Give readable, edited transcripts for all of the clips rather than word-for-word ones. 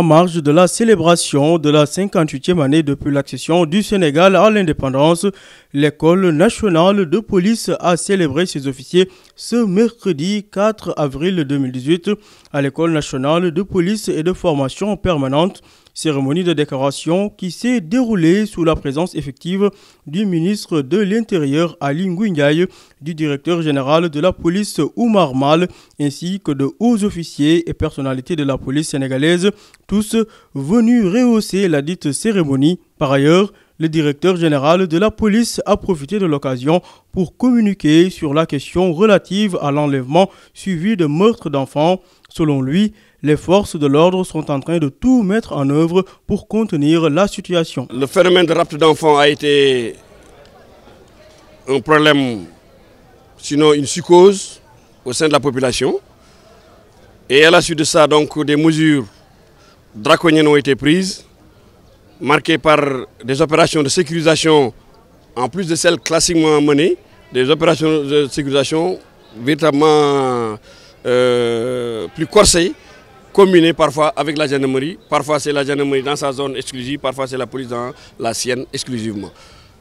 en marge de la célébration de la 58e année depuis l'accession du Sénégal à l'indépendance, l'École nationale de police a célébré ses officiers ce mercredi 4 avril 2018 à l'École nationale de police et de formation permanente. Cérémonie de décoration qui s'est déroulée sous la présence effective du ministre de l'Intérieur Ali Ngouille Ndiaye, du directeur général de la police Oumar Mal, ainsi que de hauts officiers et personnalités de la police sénégalaise, tous venus rehausser la dite cérémonie. Par ailleurs, le directeur général de la police a profité de l'occasion pour communiquer sur la question relative à l'enlèvement suivi de meurtres d'enfants. Selon lui, les forces de l'ordre sont en train de tout mettre en œuvre pour contenir la situation. Le phénomène de rapt d'enfants a été un problème, sinon une psychose au sein de la population. Et à la suite de ça, donc, des mesures draconiennes ont été prises, marquées par des opérations de sécurisation, en plus de celles classiquement menées, des opérations de sécurisation véritablement plus corsées, combinées parfois avec la gendarmerie. Parfois c'est la gendarmerie dans sa zone exclusive, parfois c'est la police dans la sienne exclusivement.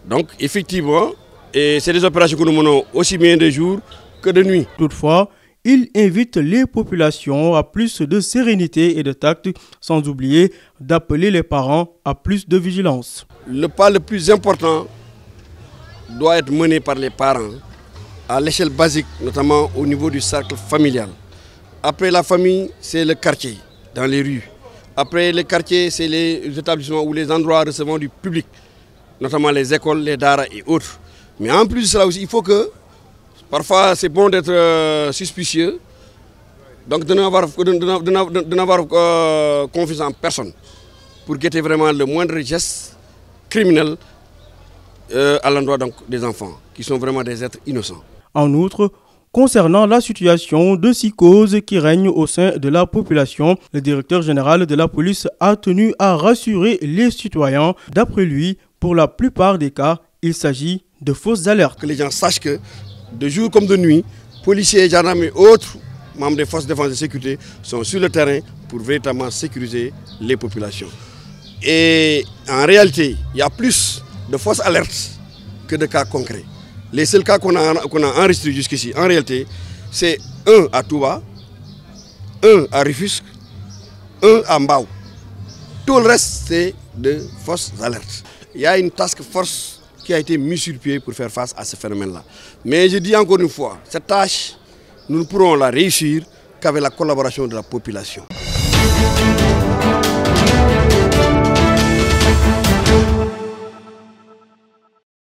Donc effectivement, c'est des opérations que nous menons aussi bien de jour que de nuit. Toutefois, il invite les populations à plus de sérénité et de tact, sans oublier d'appeler les parents à plus de vigilance. Le pas le plus important doit être mené par les parents à l'échelle basique, notamment au niveau du cercle familial. Après la famille, c'est le quartier, dans les rues. Après le quartier, c'est les établissements ou les endroits recevant du public, notamment les écoles, les daras et autres. Mais en plus de cela aussi, il faut que, parfois c'est bon d'être suspicieux, donc de n'avoir confiance en personne, pour guetter vraiment le moindre geste criminel à l'endroit des enfants, qui sont vraiment des êtres innocents. En outre, concernant la situation de psychose qui règne au sein de la population, le directeur général de la police a tenu à rassurer les citoyens. D'après lui, pour la plupart des cas, il s'agit de fausses alertes. Que les gens sachent que, de jour comme de nuit, policiers, gendarmes et autres membres des forces de défense et de sécurité sont sur le terrain pour véritablement sécuriser les populations. Et en réalité, il y a plus de fausses alertes que de cas concrets. Les seuls cas qu'on a enregistrés jusqu'ici, en réalité, c'est un à Touba, un à Rufisque, un à Mbao. Tout le reste, c'est de fausses alertes. Il y a une task force qui a été mise sur pied pour faire face à ce phénomène-là. Mais je dis encore une fois, cette tâche, nous ne pourrons la réussir qu'avec la collaboration de la population.